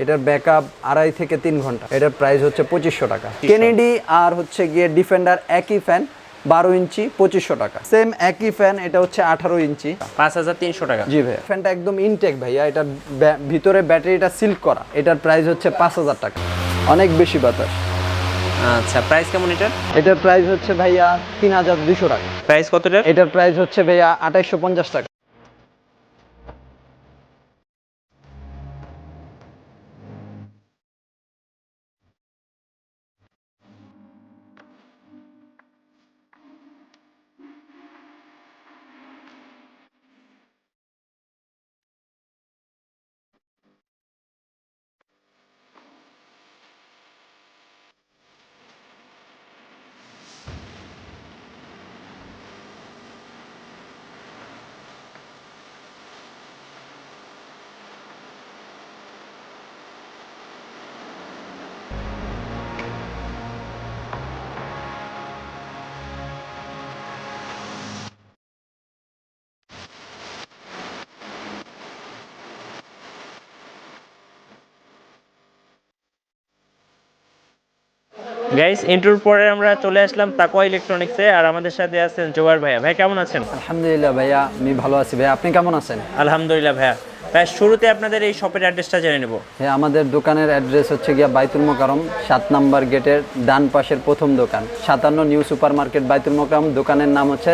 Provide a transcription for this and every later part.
এটার ব্যাকআপ 2.5 থেকে 3 ঘন্টা। এটার প্রাইস হচ্ছে 2500 টাকা। কেনেডি আর হচ্ছে গিয়ে ডিফেন্ডার একই ফ্যান 12 ইঞ্চি 2500 টাকা। সেম একই ফ্যান, এটা হচ্ছে 18 ইঞ্চি 5300 টাকা। জি ভাই, ফ্যানটা একদম ইনটেক ভাইয়া, এটা ভিতরে ব্যাটারিটা সিল্ক করা। এটার প্রাইস হচ্ছে 5000 টাকা। অনেক বেশি বাতাস। আচ্ছা, প্রাইস কেমন এটার? এটার প্রাইস হচ্ছে ভাইয়া 3200 টাকা। প্রাইস কতটা? এটার প্রাইস হচ্ছে ভাইয়া 2850 টাকা। গাইস, ইন্ট্রোর পরে আমরা চলে আসলাম তাকওয়া ইলেকট্রনিক্সে, আর আমাদের সাথে আছেন জোয়ার ভাইয়া। ভাই কেমন আছেন? আলহামদুলিল্লাহ ভাইয়া, আমি ভালো আছি ভাইয়া, আপনি কেমন আছেন? আলহামদুলিল্লাহ ভাইয়া। ভাই শুরুতে আপনাদের এই শপের অ্যাড্রেসটা জেনে নেব। হ্যাঁ, আমাদের দোকানের অ্যাড্রেস হচ্ছে গিয়া বাইতুল মোকাররম 7 নাম্বার গেটের ডান পাশের প্রথম দোকান, 57 নিউ সুপার মার্কেট বাইতুল মোকাররম। দোকানের নাম হচ্ছে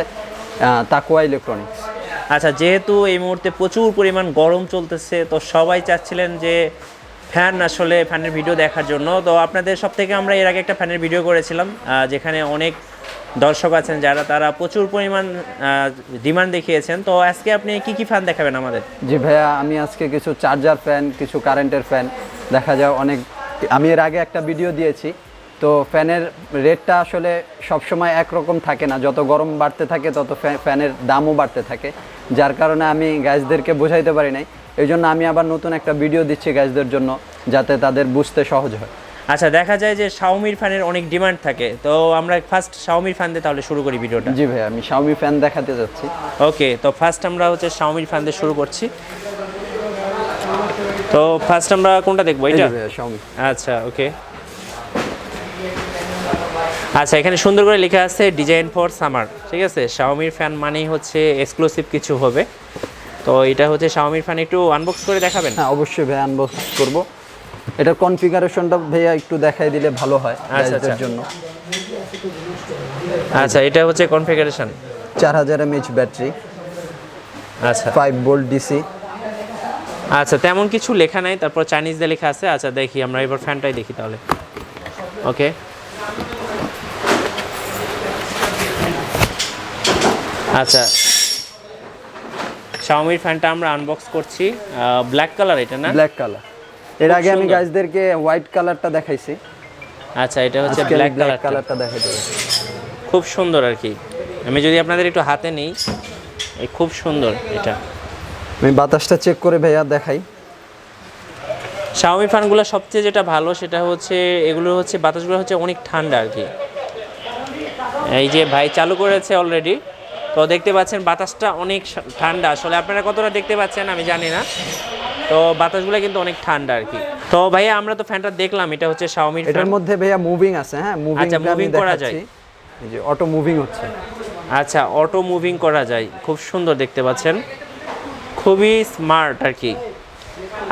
তাকওয়া ইলেকট্রনিক্স। আচ্ছা, যেহেতু এই মুহূর্তে প্রচুর পরিমাণ গরম চলতেছে, তো সবাই চাচ্ছিলেন যে ফ্যানের ভিডিও দেখার জন্য। তো আপনাদের সব থেকে আমরা এর আগে একটা ফ্যানের ভিডিও করেছিলাম, যেখানে অনেক দর্শক আছেন যারা তারা প্রচুর পরিমাণ ডিমান্ড দেখিয়েছেন। তো আজকে আপনি কি কি ফ্যান দেখাবেন আমাদের? জি ভাইয়া, আমি আজকে কিছু চার্জার ফ্যান, কিছু কারেন্টের ফ্যান দেখা যায় অনেক। আমি এর আগে একটা ভিডিও দিয়েছি। তো ফ্যানের রেটটা আসলে সবসময় একরকম থাকে না, যত গরম বাড়তে থাকে তত ফ্যানের দামও বাড়তে থাকে, যার কারণে আমি গাইজদেরকে বোঝাইতে পারি নাই। এই জন্য আমি আবার নতুন একটা ভিডিও দিচ্ছি গাইজদের জন্য, যাতে তাদের বুঝতে সহজ হয়। আচ্ছা, দেখা যায় যে শাওমির ফ্যানের অনেক ডিমান্ড থাকে, তো আমরা ফার্স্ট শাওমির ফ্যান দিয়ে তাহলে শুরু করি ভিডিওটা। জি ভাই, আমি শাওমি ফ্যান দেখাতে যাচ্ছি। ওকে, তো ফার্স্ট আমরা হচ্ছে শাওমির ফ্যান দিয়ে শুরু করছি। তো ফার্স্ট আমরা কোনটা দেখবো? এটা শাওমি। আচ্ছা, ওকে। আচ্ছা, এখানে সুন্দর করে লেখা আছে ডিজাইন ফর সামার। ঠিক আছে, শাওমির ফ্যান মানেই হচ্ছে এক্সক্লুসিভ কিছু হবে। তো এটা হচ্ছে শাওমির ফ্যান, একটু আনবক্স করে দেখাবেন? হ্যাঁ অবশ্যই ভাই, আনবক্স করব। এটার কনফিগারেশনটা ভাইয়া একটু দেখাই দিলে ভালো হয় গাইজদের জন্য। আচ্ছা, এটা হচ্ছে কনফিগারেশন। 4000 mAh battery. আচ্ছা, 5 ভোল্ট ডিসি। আচ্ছা, তেমন কিছু লেখা নাই, তারপর চাইনিজ দিয়ে লেখা আছে। আচ্ছা, দেখি আমরা এবার ফ্যানটাই দেখি তাহলে। ওকে, আচ্ছা, শাওমির ফ্যানটা আমরা আনবক্স করছি। ব্ল্যাক কালার এটা না? Black colour. এর আগে আমি গাইজদেরকে হোয়াইট কালারটা দেখাইছি। আচ্ছা, এটা হচ্ছে ব্ল্যাক কালারটা দেখাইতে। খুব সুন্দর আর কি। আমি যদি আপনাদের একটু হাতে নিই, এই খুব সুন্দর এটা। আমি বাতাসটা চেক করে ভাইয়া দেখাই। শাওমি ফ্যানগুলো সবচেয়ে যেটা ভালো সেটা হচ্ছে এগুলো হচ্ছে বাতাসগুলো হচ্ছে অনেক ঠান্ডা আর কি। এই যে ভাই চালু করেছে অলরেডি, তো দেখতে পাচ্ছেন বাতাসটা অনেক ঠান্ডা। আসলে আপনারা কতটা দেখতে পাচ্ছেন আমি জানি না, তো বাতাসগুলো কিন্তু অনেক ঠান্ডা আর কি। তো ভাইয়া আমরা তো ফ্যানটা দেখলাম, এটা হচ্ছে শাওমির ফ্যান। এটার মধ্যে ভাইয়া মুভিং আছে। হ্যাঁ, মুভিং করা যায়। এই যে অটো মুভিং হচ্ছে। আচ্ছা, অটো মুভিং করা যায়, খুব সুন্দর দেখতে পাচ্ছেন, খুবই স্মার্ট আর কি।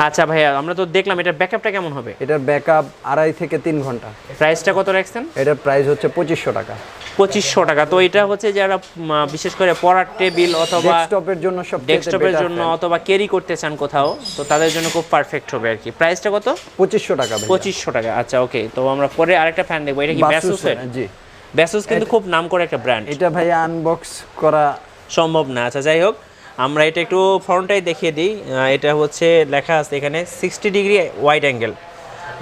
আচ্ছা ভাইয়া, আমরা তো দেখলাম, এটার ব্যাকআপটা কেমন হবে? এটার ব্যাকআপ 2.5 থেকে 3 ঘন্টা। প্রাইসটা কত রাখছেন? এটার প্রাইস হচ্ছে 2500 টাকা। 2500 টাকা। তো এটা হচ্ছে যারা বিশেষ করে পড়ার টেবিল অথবা ডেস্কটপের জন্য অথবা ক্যারি করতে চান কোথাও, তো তাদের জন্য খুব পারফেক্ট হবে আর কি। প্রাইসটা কত? 2500 টাকা। 2500 টাকা। আচ্ছা, ওকে। তো আমরা পরে আরেকটা ফ্যান দেখবো। এটা কি ব্যাসুসের? জি, ব্যাসুস কিন্তু খুব নাম করে একটা ব্র্যান্ড। এটা ভাইয়া আনবক্স করা সম্ভব না। আচ্ছা, যাই হোক, আমরা এটা একটু ফ্রন্টটাই দেখিয়ে দিই। এটা হচ্ছে লেখা আছে এখানে 60 ডিগ্রি ওয়াইড অ্যাঙ্গেল,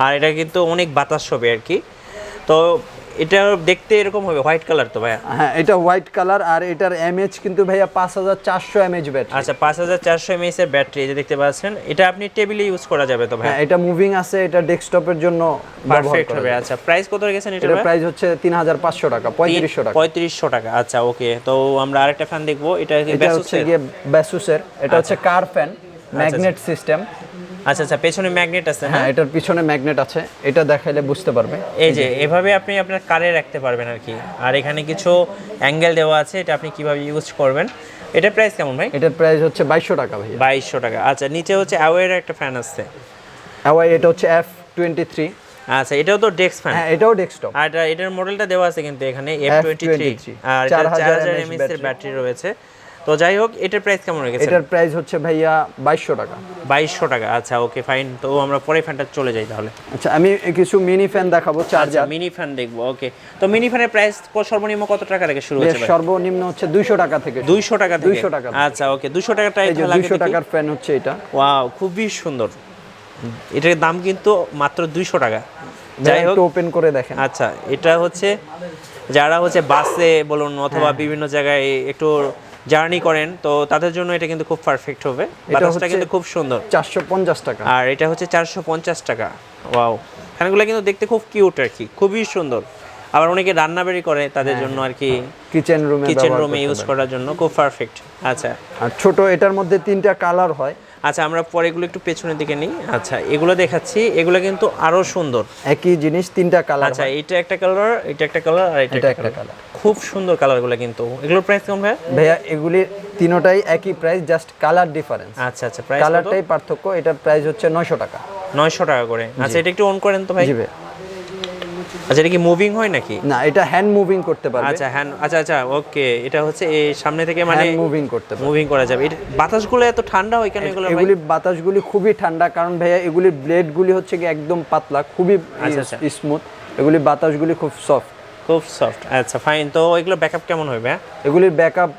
আর এটা কিন্তু অনেক বাতাস হবে আর কি। তো এটা দেখতে এরকম হবে, হোয়াইট কালার তো ভাইয়া? হ্যাঁ, এটা হোয়াইট কালার, আর এটার এমএইচ কিন্তু ভাইয়া 5400 mAh ব্যাটারি। আচ্ছা, 5400 mAh এর ব্যাটারি, এই যে দেখতে পাচ্ছেন। এটা আপনি টেবিলে ইউজ করা যাবে তো ভাই? হ্যাঁ, এটা মুভিং আছে, এটা ডেস্কটপের জন্য পারফেক্ট হবে। আচ্ছা, প্রাইস কত রেখেছেন এটা? এটার প্রাইস হচ্ছে 3500 টাকা, 3500 টাকা। 3500 টাকা। আচ্ছা, ওকে। তো আমরা আরেকটা ফ্যান দেখবো। এটা হচ্ছে গিয়ে ব্যাসুসের। এটা হচ্ছে কার ফ্যান, ম্যাগনেট সিস্টেম। আচ্ছা আচ্ছা, পেছনে ম্যাগনেট আছে না? হ্যাঁ, এটার পিছনে ম্যাগনেট আছে, এটা দেখাইলে বুঝতে পারবে। এই যে এভাবে আপনি আপনার কারে রাখতে পারবেন আর কি। আর এখানে কিছু অ্যাঙ্গেল দেওয়া আছে, এটা আপনি কিভাবে ইউজ করবেন। এটার প্রাইস কেমন ভাই? এটার প্রাইস হচ্ছে 2200 টাকা ভাই। 2200 টাকা। আচ্ছা, নিচে হচ্ছে অ্যাওয়ের একটা ফ্যান আছে। হাওয়াই, এটা হচ্ছে F23। আচ্ছা, এটাও তো ডেস্ক ফ্যান। হ্যাঁ, এটাও ডেস্কটপ। আর এটার মডেলটা দেওয়া আছে কিন্তু এখানে F23, আর এটা 4000 mAh এর ব্যাটারি রয়েছে। তো যাই হোক, এটার প্রাইস কেমন রেখেছেন? এটার প্রাইস হচ্ছে ভাইয়া 2200 টাকা। 2200 টাকা। আচ্ছা ওকে ফাইন, তো আমরা পরে ফ্যানটা চলে যাই তাহলে। আচ্ছা, আমি কিছু মিনি ফ্যান দেখাবো, চার্জার। মিনি ফ্যান দেখবো, ওকে। তো মিনি ফ্যানের প্রাইস সর্বনিম্ন কত টাকা থেকে শুরু হচ্ছে ভাই? সর্বনিম্ন হচ্ছে 200 টাকা থেকে। 200 টাকা থেকে? 200 টাকা। আচ্ছা ওকে, 200 টাকাটা এই যে 200 টাকার ফ্যান হচ্ছে এটা। ওয়াও, খুবই সুন্দর। এটার দাম কিন্তু মাত্র 200 টাকা। যাই হোক, ওপেন করে দেখেন। আচ্ছা, এটা হচ্ছে যারা হচ্ছে বাসে বলুন অথবা বিভিন্ন জায়গায় একটু জার্নি করেন, তো তাদের জন্য এটা কিন্তু খুব পারফেক্ট হবে। বাতাসটা কিন্তু খুব সুন্দর। 450 টাকা। আর এটা হচ্ছে 450 টাকা। ওয়াও, ফ্যানগুলো কিন্তু দেখতে খুব কিউট আর কি, খুবই সুন্দর। আবার অনেকে রান্নাবাড়ি করে তাদের জন্য আর কি, কিচেন রুমে ইউজ করার জন্য খুব পারফেক্ট। আচ্ছা, আর ছোট এটার মধ্যে 3টা কালার হয়। আচ্ছা, আমরা পরে এগুলো একটু পেছনের দিকে নিই। আচ্ছা, এগুলো দেখাচ্ছি, এগুলো কিন্তু আরো সুন্দর। একই জিনিস 3টা কালার। আচ্ছা, এটা একটা কালার, এটা একটা কালার, আর এটা একটা কালার। খুব সুন্দর কালারগুলো কিন্তু। এগুলোর প্রাইস কেমন ভাই? ভাইয়া এগুলি তিনটাই একই প্রাইস, জাস্ট কালার ডিফারেন্স। আচ্ছা আচ্ছা, প্রাইস কালারটাই পার্থক্য। এটার প্রাইস হচ্ছে 900 টাকা। 900 টাকা করে। আচ্ছা, এটা একটু অন করেন তো ভাই। জি ভাই। আচ্ছা, এটা কি মুভিং হয় নাকি? না, এটা হ্যান্ড মুভিং করতে পারবে। আচ্ছা হ্যান্ড, আচ্ছা আচ্ছা ওকে। এটা হচ্ছে এই সামনে থেকে মানে মুভিং করতে পারবে, মুভিং করা যাবে। এটা বাতাসগুলো এত ঠান্ডা হয় কেন এগুলো ভাই? এগুলি বাতাসগুলি খুবই ঠান্ডা, কারণ ভাইয়া এগুলির ব্লেডগুলি হচ্ছে কি একদম পাতলা, খুবই স্মুথ। এগুলি বাতাসগুলি খুব সফট। খুব সফট। আচ্ছা ফাইন, তো এগুলো ব্যাকআপ কেমন হবে? এগুলির ব্যাকআপ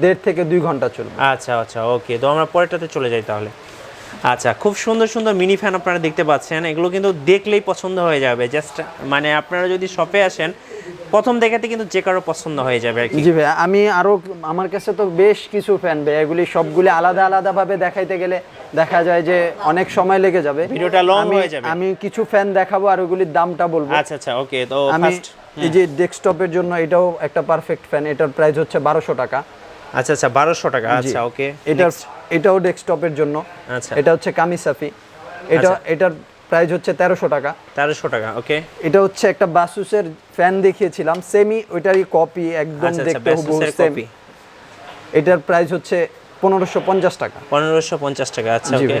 1.5 থেকে 2 ঘন্টা চলবে। আচ্ছা আচ্ছা ওকে, তো আমরা পরেরটাতে চলে যাই তাহলে। আচ্ছা, খুব সুন্দর সুন্দর মিনি ফ্যান আপনারা দেখতে পাচ্ছেন। এগুলো কিন্তু দেখলেই পছন্দ হয়ে যাবে। জাস্ট মানে আপনারা যদি শপে আসেন, প্রথম দেখাতে কিন্তু যে কারো পছন্দ হয়ে যাবে আর কি। জি ভাই, আমি আরো, আমার কাছে তো বেশ কিছু ফ্যান ভাই, এগুলি সবগুলি আলাদা আলাদা ভাবে দেখাইতে গেলে দেখা যায় যে অনেক সময় লেগে যাবে, ভিডিওটা লং হয়ে যাবে। আমি কিছু ফ্যান দেখাবো আর ওগুলির দামটা বলবো। আচ্ছা আচ্ছা ওকে, তো আমি এই যে ডেস্কটপের জন্য এটাও একটা পারফেক্ট ফ্যান, এটার প্রাইস হচ্ছে 1200 টাকা। আচ্ছা আচ্ছা, 1200 টাকা। আচ্ছা ওকে, এটাও ডেস্কটপের জন্য। আচ্ছা, এটা হচ্ছে কামিসাফি, এটার প্রাইস হচ্ছে 1300 টাকা। 1300 টাকা ওকে। এটা হচ্ছে একটা বাসুসের ফ্যান দেখিয়েছিলাম, সেমি ওইটারই কপি, একদম দেখতে হুবহু সেম। এটার প্রাইস হচ্ছে 1550 টাকা। 1550 টাকা। আচ্ছা ওকে।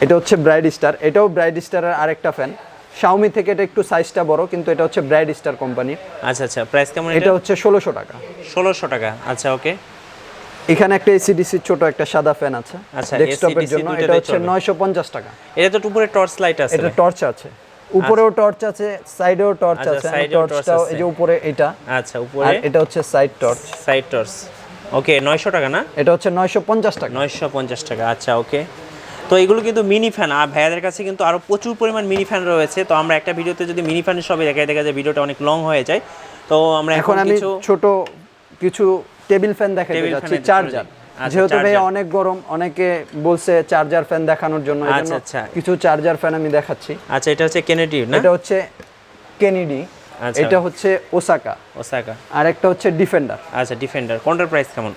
এটা হচ্ছে ব্রাইট স্টার, এটাও ব্রাইট স্টারের আরেকটা ফ্যান। শাওমি থেকে এটা একটু সাইজটা বড়, কিন্তু এটা হচ্ছে ব্রাইট স্টার কোম্পানি। আচ্ছা আচ্ছা, প্রাইস কেমন? এটা হচ্ছে 1600 টাকা। 1600 টাকা। আচ্ছা ওকে। এখানে একটা এসিডিসি ছোট একটা সাদা ফ্যান আছে ডেস্কটপের জন্য, এটা হচ্ছে 950 টাকা। এটা তো উপরে টর্চ লাইট আছে? এটা টর্চ আছে, উপরেও টর্চ আছে, সাইডেও টর্চ আছে। টর্চটাও এই যে উপরে এটা। আচ্ছা, উপরে। আর এটা হচ্ছে সাইড টর্চ। সাইড টর্চ ওকে। 900 টাকা না? এটা হচ্ছে 950 টাকা। 950 টাকা। আচ্ছা ওকে। তো এগুলো কিন্তু মিনি ফ্যান, আর ভাইয়াদের কাছে কিন্তু আরো প্রচুর পরিমাণ মিনি ফ্যান রয়েছে। তো আমরা একটা ভিডিওতে যদি মিনি ফ্যানের সবই দেখা যায় ভিডিওটা অনেক লং হয়ে যায়। তো আমরা এখন আমি ছোট কিছু টেবিল ফ্যান দেখাতে যাচ্ছি, চার্জার। যেহেতু ভাই অনেক গরম, অনেকে বলছে চার্জার ফ্যান দেখানোর জন্য, এজন্য কিছু চার্জার ফ্যান আমি দেখাচ্ছি। আচ্ছা, এটা হচ্ছে কেনেডি না? এটা হচ্ছে কেনেডি, এটা হচ্ছে ওসাকা। আর একটা হচ্ছে ডিফেন্ডার। আচ্ছা, ডিফেন্ডার কোনটার প্রাইস কেমন?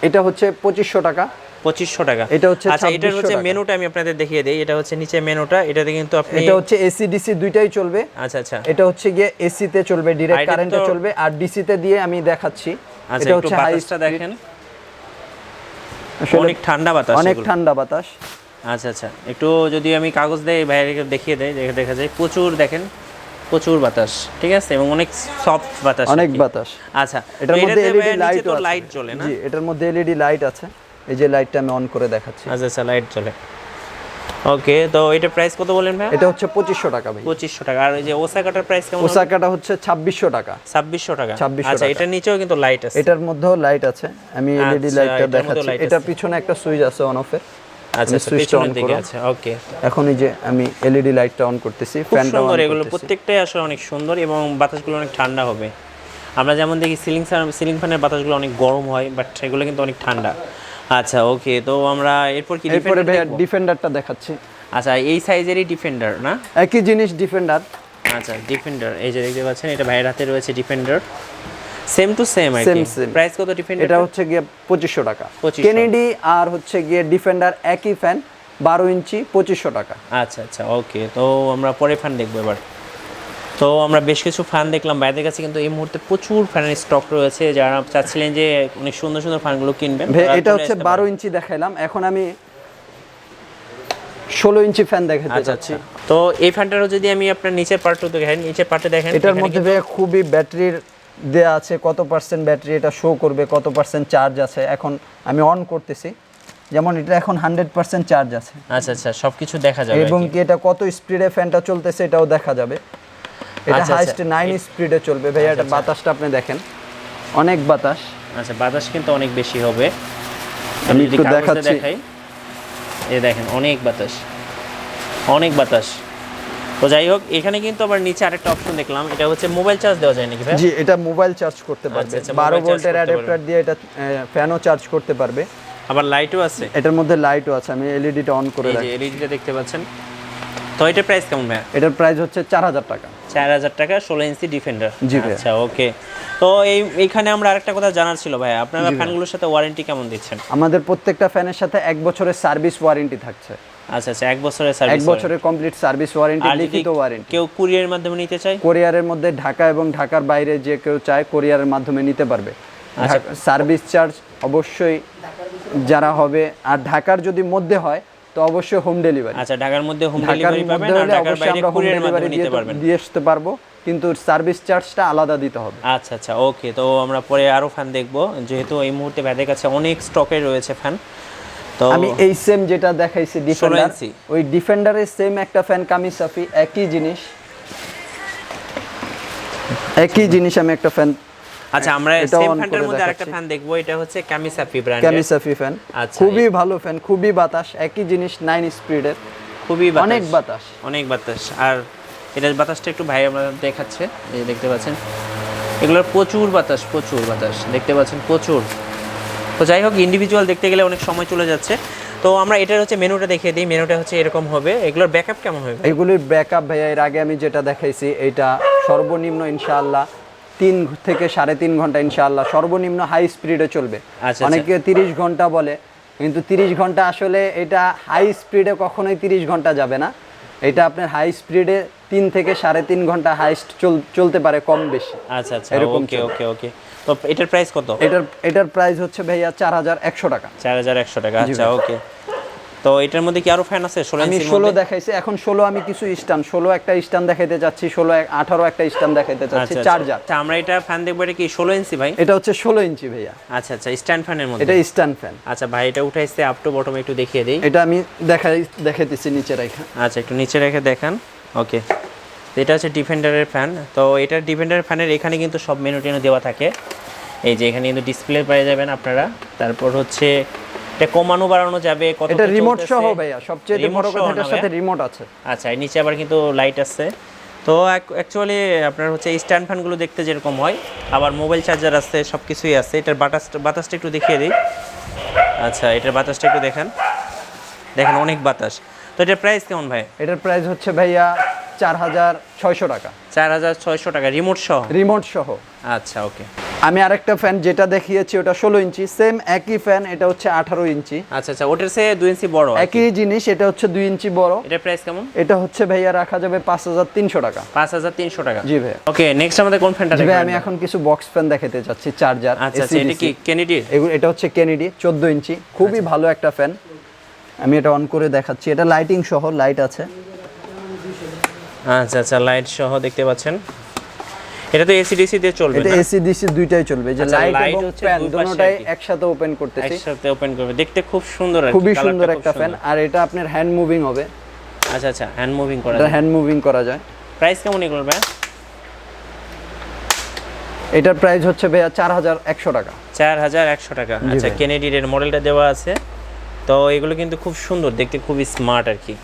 এটা হচ্ছে 2500 টাকা। 2500 টাকা। এটা হচ্ছে, আচ্ছা, এটার হচ্ছে মেনুটা আমি আপনাদের দেখিয়ে দেই। এটা হচ্ছে নিচে মেনুটা, এটাতে কিন্তু আপনি, এটা হচ্ছে এসি ডিসি দুইটাই চলবে। আচ্ছা আচ্ছা, এটা হচ্ছে গিয়ে এসি তে চলবে, ডাইরেক্ট কারেন্টে চলবে, আর ডিসি তে দিয়ে আমি দেখাচ্ছি। এটা হচ্ছে বাতাসটা দেখেন, অনেক ঠান্ডা বাতাস, অনেক ঠান্ডা বাতাস। আচ্ছা আচ্ছা, একটু যদি আমি কাগজ দেই বাইরে দেখিয়ে দেই, দেখা যায় প্রচুর, দেখেন প্রচুর বাতাস, ঠিক আছে, এবং অনেক সফট বাতাস, অনেক বাতাস। আচ্ছা, এটার মধ্যে এলইডি লাইট জ্বলে না? জি, এটার মধ্যে এলইডি লাইট আছে। এই যে লাইটটা আমি অন করে দেখাচ্ছি। আচ্ছা আচ্ছা, লাইট জ্বলে। ওকে, তো এটা প্রাইস কত বলেন ভাই? এটা হচ্ছে 2500 টাকা ভাই। 2500 টাকা। আর এই যে ওসাকাটার প্রাইস কেমন? ওসাকাটা হচ্ছে 2600 টাকা। 2600 টাকা। 2600 আচ্ছা, এটার নিচেও কিন্তু লাইট আছে। এটার মধ্যেও লাইট আছে, আমি এলইডি লাইটটা দেখাচ্ছি। এটার পিছনে একটা সুইচ আছে অন অফের। আচ্ছা, সুইচটা অন দিকে আছে। ওকে, এখন এই যে আমি এলইডি লাইটটা অন করতেছি, ফ্যানটা অন করতেছি। এগুলো প্রত্যেকটাই আসলে অনেক সুন্দর এবং বাতাসগুলো অনেক ঠান্ডা হবে। আমরা যেমন দেখি সিলিং ফ্যানের বাতাসগুলো অনেক গরম হয়, বাট এগুলো কিন্তু অনেক ঠান্ডা। আচ্ছা ওকে, তো আমরা এরপরে ডিফেন্ডারটা দেখাচ্ছি। আচ্ছা, এই সাইজেরই ডিফেন্ডার না? একই জিনিস, ডিফেন্ডার। আচ্ছা, ডিফেন্ডার, এই যে দেখতে পাচ্ছেন, এটা ভাইয়ের হাতে রয়েছে ডিফেন্ডার, সেম টু সেম আর কি। প্রাইস কত ডিফেন্ডার? এটা হচ্ছে গিয়ে 2500 টাকা। কেনেডি আর হচ্ছে গিয়ে ডিফেন্ডার একই ফ্যান, 12 ইঞ্চি 2500 টাকা। আচ্ছা আচ্ছা ওকে, তো আমরা পরে ফ্যান দেখবো এবার। তো আমরা বেশ কিছু ফ্যান দেখলাম বাইরের কাছে, কিন্তু এই মুহূর্তে প্রচুর ফ্যানের স্টক রয়েছে। যারা চাচ্ছিলেন যে অনেক সুন্দর সুন্দর ফ্যানগুলো কিনবেন, ভাই তারা এটা চলে হচ্ছে আসতে 12 পারেন। ইঞ্চি দেখাইলাম, এখন আমি 16 ইঞ্চি ফ্যান দেখাতে আচ্ছা যাচ্ছি। আচ্ছা, তো এই ফ্যানটারও যদি আমি আপনার নিচের পার্টটা দেখেন, নিচের পার্টে দেখেন এটার এখানে মধ্যে কিন্তু- ভাই খুবই ব্যাটারির দেয়া আছে, কত পার্সেন্ট ব্যাটারি এটা শো করবে, কত পার্সেন্ট চার্জ আছে। এখন আমি অন করতেছি, যেমন এটা এখন 100% চার্জ আছে, আচ্ছা আচ্ছা সবকিছু দেখা যাবে এবং আর কি। কি এটা কত স্পিডে ফ্যানটা চলতেছে এটাও দেখা যাবে। এটা আচ্ছা, হাইস্ট 9 স্পিডে চলবে ভাই। এটা বাতাসটা আপনি দেখেন, অনেক বাতাস। আচ্ছা, বাতাস কিন্তু অনেক বেশি হবে। আমি যদি একটু কাগজে দেখাচ্ছি। দেখাই, এই দেখেন অনেক বাতাস, অনেক বাতাস। তো যাই হোক, এখানে কিন্তু আবার নিচে আরেকটা অপশন দেখলাম, এটা হচ্ছে মোবাইল চার্জ দেওয়া যায় নাকি ভাই? জি, এটা মোবাইল চার্জ করতে পারবে। আচ্ছা, 12 মোবাইল চার্জ ভোল্টের করতে অ্যাডাপ্টার দিয়ে এটা ফ্যানও চার্জ করতে পারবে। আবার লাইটও আছে, এটার মধ্যে লাইটও আছে, আমি এলইডিটা অন করে এই যে রাখি। এলইডিটা দেখতে পাচ্ছেন। তো এটার প্রাইস কেমন ভাই? এটার প্রাইস হচ্ছে 4000 টাকা। 4000 টাকা, 16 ইঞ্চি ডিফেন্ডার। জি ভাই। আচ্ছা ওকে। তো এইখানে আমরা আরেকটা কথা জানার ছিল ভাই, আপনারা ফ্যানগুলোর সাথে ওয়ারেন্টি কেমন দিচ্ছেন? আমাদের প্রত্যেকটা ফ্যানের সাথে 1 বছরের সার্ভিস ওয়ারেন্টি থাকছে। আচ্ছা আচ্ছা, 1 বছরের 1 সার্ভিস। বছরের কমপ্লিট সার্ভিস ওয়ারেন্টি, আর যদি লিখিত ওয়ারেন্টি। কেউ কুরিয়ারের মাধ্যমে নিতে চায়? কোরিয়ারের মধ্যে ঢাকা এবং ঢাকার বাইরে যে কেউ চায় কোরিয়ারের মাধ্যমে নিতে পারবে। আচ্ছা। সার্ভিস চার্জ অবশ্যই যারা হবে, আর ঢাকার যদি মধ্যে হয় তো অবশ্যই হোম ডেলিভারি। আচ্ছা, ঢাকার মধ্যে হোম ঢাকার ডেলিভারি পাবেন, মধ্যে আর হলে ঢাকার অবশ্যই বাইরে আমরা হোম কুরিয়ারের ডেলিভারি মাধ্যমে নিতে পারবেন। দিয়ে আসতে পারবো, কিন্তু সার্ভিস চার্জটা আলাদা দিতে হবে। আচ্ছা আচ্ছা ওকে, তো আমরা পরে আরো ফ্যান দেখবো, যেহেতু এই মুহূর্তে ভাইদের কাছে অনেক স্টকে রয়েছে ফ্যান। তো আমি এই সেম যেটা দেখাইছি ডিফেন্ডার, ইঞ্চি। ওই ডিফেন্ডারের সেম একটা ফ্যান কামিসাফি, একই জিনিস আমি একটা ফ্যান আচ্ছা, আমরা এটাও সেম on ফ্যানটার করে মধ্যে আরেকটা দেখাচ্ছি। ফ্যান দেখবো, এটা হচ্ছে কামিসাফি ব্র্যান্ডের। কামিসাফি ফ্যান, আচ্ছা, খুবই ভালো ফ্যান, খুবই বাতাস, একই জিনিস 9 স্পিডের, খুবই অনেক বাতাস। অনেক বাতাস। আর এটার বাতাসটা একটু ভাই আমরা দেখাচ্ছে, এই দেখতে পাচ্ছেন এগুলোর প্রচুর বাতাস, প্রচুর বাতাস দেখতে পাচ্ছেন, প্রচুর। তো যাই হোক, ইন্ডিভিজুয়াল দেখতে গেলে অনেক সময় চলে যাচ্ছে। তো আমরা এটার হচ্ছে মেনুটা দেখিয়ে দিই, মেনুটা হচ্ছে এরকম হবে। এগুলোর ব্যাকআপ কেমন হবে? এগুলির ব্যাকআপ ভাইয়া এর আগে আমি যেটা দেখাইছি এটা সর্বনিম্ন ইনশাআল্লাহ 3 থেকে 3.5 ঘন্টা ইনশাআল্লাহ সর্বনিম্ন হাই স্পিডে চলবে। আচ্ছা, অনেকে 30 ঘন্টা বলে, কিন্তু 30 ঘন্টা আসলে এটা হাই স্পিডে কখনোই 30 ঘন্টা যাবে না। এটা আপনার হাই স্পিডে 3 থেকে 3.5 ঘন্টা হাইস্ট চলতে পারে, কম বেশি। আচ্ছা আচ্ছা এরকম ওকে ওকে ওকে। তো এটার প্রাইস কত? এটার প্রাইস হচ্ছে ভাইয়া 4100 টাকা। 4100 টাকা। আচ্ছা ওকে। তো এটার মধ্যে কি আরো ফ্যান আছে? 16 আমি ইঞ্চির 16 মধ্যে? দেখাইছি, এখন 16 আমি কিছু স্ট্যান্ড 16 একটা স্ট্যান্ড দেখাইতে যাচ্ছি, 16 18 একটা স্ট্যান্ড দেখাইতে চাচ্ছি, আচ্ছা চার্জার। আচ্ছা, আমরা এটা ফ্যান দেখবো, এটা কি 16 ইঞ্চি ভাই? এটা হচ্ছে 16 ইঞ্চি ভাইয়া। আচ্ছা আচ্ছা, স্ট্যান্ড ফ্যানের মধ্যে। এটা স্ট্যান্ড ফ্যান। আচ্ছা ভাই, এটা উঠাইছে আপ টু বটম একটু দেখিয়ে দেই। এটা আমি দেখাইতেছি নিচে রাখা। আচ্ছা, একটু নিচে রেখে দেখান। ওকে, তো এটা হচ্ছে ডিফেন্ডারের ফ্যান। তো এটা ডিফেন্ডারের ফ্যানের এখানে কিন্তু সব মেনু টেনু দেওয়া থাকে। এই যে এখানে কিন্তু ডিসপ্লে পেয়ে যাবেন আপনারা। তারপর হচ্ছে এটা কমানো বাড়ানো যাবে, কত এটা রিমোট সহ ভাইয়া, সবচেয়ে বড় রিমোট সহ কথা না এটার সাথে ভাইয়া? রিমোট আছে। আচ্ছা, এর নিচে আবার কিন্তু লাইট আছে। তো অ্যাকচুয়ালি আপনার হচ্ছে এই স্ট্যান্ড ফ্যানগুলো দেখতে যেরকম হয়, আবার মোবাইল চার্জার আছে, সব কিছুই আছে। এটার বাতাসটা একটু দেখিয়ে দিই। আচ্ছা, এটার বাতাসটা একটু দেখেন, দেখেন অনেক বাতাস। তো এটার প্রাইস কেমন ভাই? এটার প্রাইস হচ্ছে ভাইয়া 4600 টাকা, 4600 টাকা রিমোট সহ। রিমোট সহ। আচ্ছা ওকে। আমি আরেকটা ফ্যান যেটা দেখিয়েছি ওটা 16 ইঞ্চি, সেম একই ফ্যান, এটা হচ্ছে 18 ইঞ্চি। আচ্ছা আচ্ছা, ওটার চেয়ে 2 ইঞ্চি বড়। একই জিনিস, এটা হচ্ছে 2 ইঞ্চি বড়। এটার প্রাইস কেমন? এটা হচ্ছে ভাইয়া রাখা যাবে 5300 টাকা। 5300 টাকা। জি ভাইয়া। ওকে, নেক্সট আমাদের কোন ফ্যানটা জি ভাই, দেখবেন? আমি এখন কিছু বক্স ফ্যান দেখাতে চাচ্ছি, চার্জার। আচ্ছা আচ্ছা, এটা কি কেনেডি? এটা হচ্ছে কেনেডি 14 ইঞ্চি, খুবই ভালো একটা ফ্যান। আমি এটা অন করে দেখাচ্ছি, এটা লাইটিং সহ, লাইট আছে। আচ্ছা আচ্ছা, লাইট সহ দেখতে পাচ্ছেন। এটা তো এসি ডিসি দিয়ে চলবে এটা না? এসি ডিসি দুইটাই চলবে, যে আচ্ছা, লাইট light এবং হচ্ছে ফ্যান দুই পাশে দুটোটাই আর কি। একসাথে ওপেন করতেছি। একসাথে ওপেন করবে, দেখতে খুব সুন্দর আর কি, খুবই কালারটা সুন্দর খুব একটা ফ্যান, সুন্দর। আর এটা আপনার হ্যান্ড মুভিং হবে। আচ্ছা আচ্ছা, হ্যান্ড মুভিং করা এটা যায়। হ্যান্ড মুভিং করা যায়। প্রাইস কেমন এগুলোর ভাই? এটার প্রাইস হচ্ছে ভাইয়া 4100 টাকা। 4100 টাকা। আচ্ছা, ভাই। কেনেডির এর মডেলটা দেওয়া আছে। তো এগুলো কিন্তু খুব সুন্দর দেখতে, খুবই স্মার্ট আর কি।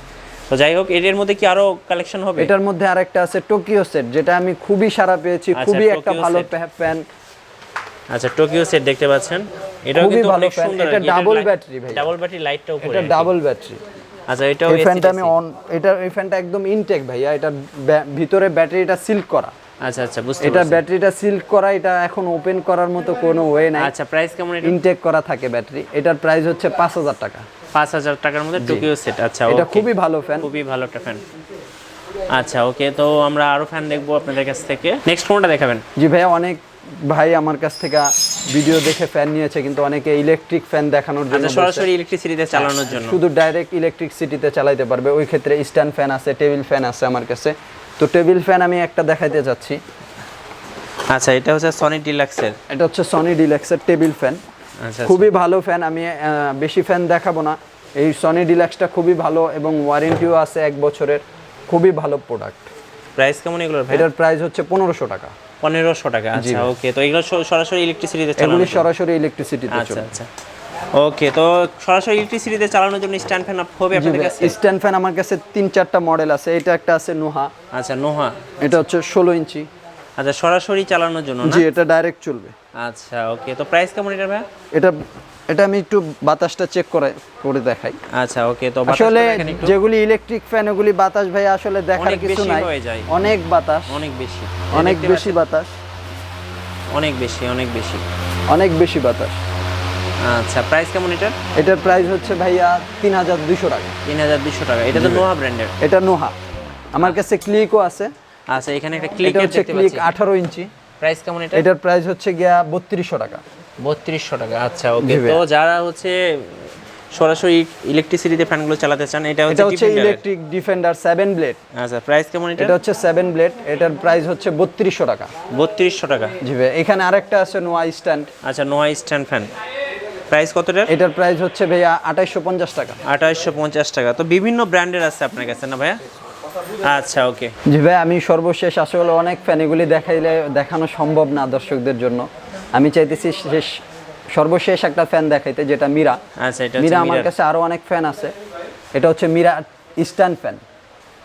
তো যাই হোক, এর মধ্যে কি আরো কালেকশন হবে? এটার মধ্যে আরেকটা আছে টোকিও সেট, যেটা আমি খুবই সারা পেয়েছি, আচ্ছা, খুবই একটা টোকিও ভালো সেট। ফ্যান। আচ্ছা, টোকিও সেট দেখতে পাচ্ছেন, এটাও খুবই কিন্তু ভালো অনেক ফ্যান। সুন্দর। এটা ডাবল ব্যাটারি ভাই, ডাবল ব্যাটারি লাইটটা উপরে। এটা ডাবল ব্যাটারি। আচ্ছা এটাও এই ফ্যানটা আমি AC এই ফ্যানটা একদম ইনটেক ভাইয়া, এটা ভিতরে ব্যাটারিটা সিল্ক করা। আচ্ছা আচ্ছা, বুঝতে এটা পারছি। ব্যাটারিটা সিল্ক করা, এটা এখন ওপেন করার মতো কোনো ওয়ে নাই। আচ্ছা প্রাইস কেমন এটা? ইনটেক করা থাকে ব্যাটারি। এটার প্রাইস হচ্ছে 5000 টাকা। 5000 টাকার মধ্যে টোকিও সেট। আচ্ছা এটা okay, খুবই ভালো ফ্যান। খুবই ভালো একটা ফ্যান। আচ্ছা ওকে, তো আমরা আরো ফ্যান দেখবো আপনাদের কাছ থেকে। নেক্সট কোনটা দেখাবেন? জি ভাইয়া, অনেক ভাই আমার কাছ থেকে ভিডিও দেখে ফ্যান নিয়েছে, কিন্তু অনেকে ইলেকট্রিক ফ্যান দেখানোর জন্য আচ্ছা সরাসরি ইলেকট্রিসিটিতে চালানোর জন্য। শুধু ডাইরেক্ট ইলেকট্রিসিটিতে চালাতে পারবে। ওই ক্ষেত্রে স্ট্যান্ড ফ্যান আছে, টেবিল ফ্যান আছে আমার কাছে। তো টেবিল ফ্যান আমি একটা দেখাইতে যাচ্ছি। আচ্ছা এটা হচ্ছে সনি ডিলাক্সের। এটা হচ্ছে সনি ডিলাক্সের টেবিল ফ্যান। আচ্ছা খুবই ভালো ফ্যান। আমি বেশি ফ্যান দেখাবো না। এই সনি ডিলাক্সটা খুবই ভালো এবং ওয়ারেন্টিও আছে 1 বছরের। খুবই ভালো প্রোডাক্ট। প্রাইস কেমন এগুলোর ভাই? এটার প্রাইস হচ্ছে 1500 টাকা। 1500 টাকা। আচ্ছা ওকে, তো এগুলো সরাসরি ইলেকট্রিসিটিতে চালানো? এগুলি সরাসরি ইলেকট্রিসিটিতে আচ্ছা চলে। আচ্ছা ওকে, তো সরাসরি ইলেকট্রিসিটিতে চালানোর জন্য স্ট্যান্ড ফ্যান হবে আপনাদের কাছে? স্ট্যান্ড ফ্যান আমার কাছে 3-4টা মডেল আছে। এটা একটা আছে নোহা। আচ্ছা নোহা। এটা হচ্ছে 16 ইঞ্চি। আচ্ছা সরাসরি চালানোর জন্য না? জি, এটা ডাইরেক্ট চলবে। আচ্ছা ওকে, তো প্রাইস কেমন এটা ভাই? এটা আমি একটু বাতাসটা চেক করে দেখাই। আচ্ছা ওকে, তো আসলে যেগুলি ইলেকট্রিক ফ্যান ওগুলি বাতাস ভাই আসলে দেখার অনেক কিছু বেশি নাই। হয়ে যায়। অনেক বাতাস, অনেক বেশি, অনেক বেশি বাতাস, অনেক বেশি, অনেক বেশি, অনেক বেশি বাতাস। আচ্ছা প্রাইস কেমন এটার? এটার প্রাইস হচ্ছে ভাইয়া 3200 টাকা। 3200 টাকা। এটা তো নোহা ব্র্যান্ডের। এটা নোহা। আমার কাছে ক্লিকও আছে। আচ্ছা এখানে একটা এটা ক্লিকের হচ্ছে দেখতে ক্লিক পাচ্ছি। 18 ইঞ্চি। প্রাইস কেমন এটা? এটার প্রাইস হচ্ছে গিয়া 3200 টাকা। 3200 টাকা। আচ্ছা ওকে, জি ভাইয়া। তো যারা হচ্ছে সরাসরি ইলেকট্রিসিটিতে ফ্যানগুলো চালাতে চান, এটা এটা হচ্ছে Defender-এর। Electric defender 7 blade. আচ্ছা প্রাইস কেমন এটা? এটা হচ্ছে 7 ব্লেড। এটার প্রাইস হচ্ছে 3200 টাকা। 3200 টাকা। জি ভাই, এখানে আরেকটা আছে নোয়া স্ট্যান্ড। আচ্ছা নোয়া স্ট্যান্ড ফ্যান, প্রাইস কতটা? এটার প্রাইস হচ্ছে ভাইয়া 2850 টাকা। 2850 টাকা। তো বিভিন্ন ব্র্যান্ডের আছে আপনার কাছে না ভাইয়া? আচ্ছা ওকে। জি ভাই, আমি সর্বশেষ আসলে অনেক ফ্যান, এগুলি দেখানো সম্ভব না দর্শকদের জন্য। আমি চাইতেছি সর্বশেষ একটা ফ্যান দেখাইতে, যেটা মিরা। আচ্ছা এটা মিরা হচ্ছে আমার কাছে আরো অনেক ফ্যান আছে। এটা হচ্ছে মিরা স্ট্যান্ড ফ্যান।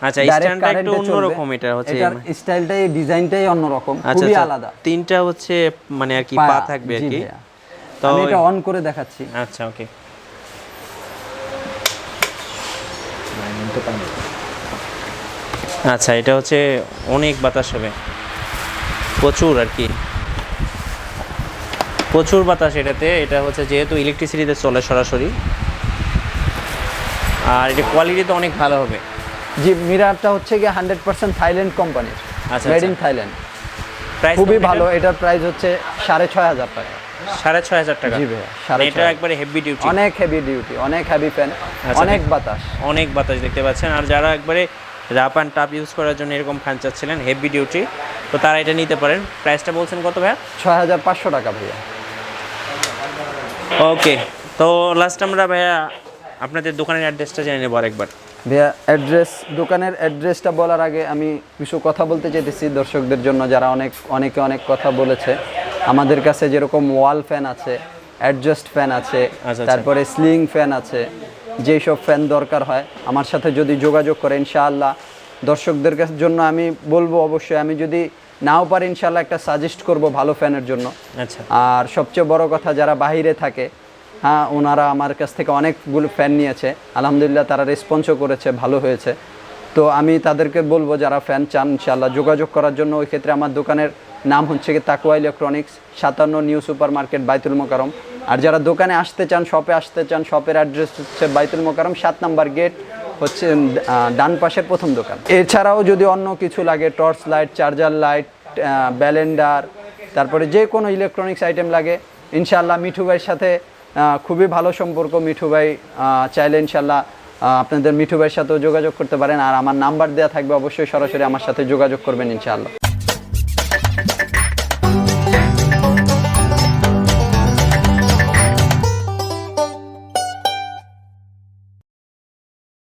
আচ্ছা স্ট্যান্ডটা একটু অন্যরকম। এটা হচ্ছে এটার স্টাইলটাই, ডিজাইনটাই অন্যরকম, আচ্ছা খুবই আচ্ছা, আলাদা। তিনটা হচ্ছে মানে আর কি পা থাকবে আর জি কি। ভাইয়া। তো আমি এটা অন করে দেখাচ্ছি। আচ্ছা ওকে। আচ্ছা এটা হচ্ছে অনেক বাতাস হবে, প্রচুর আর কি, প্রচুর বাতাস এটাতে। এটা হচ্ছে যেহেতু ইলেকট্রিসিটিতে চলে সরাসরি, আর এটা কোয়ালিটি তো অনেক ভালো হবে। জি, মিরারটা হচ্ছে গিয়ে 100% থাইল্যান্ড কোম্পানির, আচ্ছা, মেড ইন আচ্ছা। থাইল্যান্ড। প্রাইস খুবই ভালো। এটার প্রাইস হচ্ছে 6500 টাকা। 6500 টাকা। জি ভাইয়া, এটা 6500। একবারে হেভি ডিউটি, অনেক হেভি ডিউটি, অনেক হেভি ফ্যান, আচ্ছা, অনেক বাতাস। অনেক বাতাস দেখতে পাচ্ছেন। আর যারা একবারে রাপ অ্যান্ড টাপ ইউজ করার জন্য এরকম ফ্যান চাচ্ছিলেন হেভি ডিউটি, তো তারা এটা নিতে পারেন। প্রাইসটা বলছেন কত ভাইয়া? 6500 টাকা ভাইয়া। ওকে, তো লাস্ট আমরা ভাইয়া আপনাদের দোকানের অ্যাড্রেসটা জেনে নেব আরেকবার। ভাইয়া দোকানের অ্যাড্রেসটা বলার আগে আমি কিছু কথা বলতে চাইতেছি দর্শকদের জন্য, যারা অনেকে অনেক কথা বলেছে। আমাদের কাছে যেরকম ওয়াল ফ্যান আছে, অ্যাডজাস্ট ফ্যান আছে, আচ্ছা। তারপরে স্লিং ফ্যান আছে। যেই সব ফ্যান দরকার হয় আমার সাথে যদি যোগাযোগ করে, ইনশাআল্লাহ দর্শকদের জন্য আমি বলবো, অবশ্যই আমি যদি নাও পারি ইনশাআল্লাহ একটা সাজেস্ট করব ভালো ফ্যানের জন্য। আচ্ছা। আর সবচেয়ে বড় কথা, যারা বাইরে থাকে, হ্যাঁ, ওনারা আমার কাছ থেকে অনেকগুলো ফ্যান নিয়েছে, আলহামদুলিল্লাহ তারা রেসপন্সও করেছে, ভালো হয়েছে। তো আমি তাদেরকে বলবো যারা ফ্যান চান ইনশাআল্লাহ যোগাযোগ করার জন্য। ওই ক্ষেত্রে আমার দোকানের নাম হচ্ছে কি তাকওয়া ইলেকট্রনিক্স, 57 নিউ সুপার মার্কেট, বাইতুল মোকাররম। আর যারা দোকানে আসতে চান, শপে আসতে চান, শপের অ্যাড্রেস হচ্ছে বাইতুল মোকাররম 7 নাম্বার গেট, হচ্ছে ডান পাশের প্রথম দোকান। এছাড়াও যদি অন্য কিছু লাগে, টর্চ লাইট, চার্জার লাইট, ব্যালেন্ডার, তারপরে যে কোনো ইলেকট্রনিক্স আইটেম লাগে, ইনশাআল্লাহ মিঠু ভাইয়ের সাথে খুবই ভালো সম্পর্ক। মিঠু ভাই চাইলে ইনশাআল্লাহ আপনাদের মিঠু ভাইয়ের সাথেও যোগাযোগ করতে পারেন। আর আমার নাম্বার দেওয়া থাকবে, অবশ্যই সরাসরি আমার সাথে যোগাযোগ করবেন ইনশাআল্লাহ।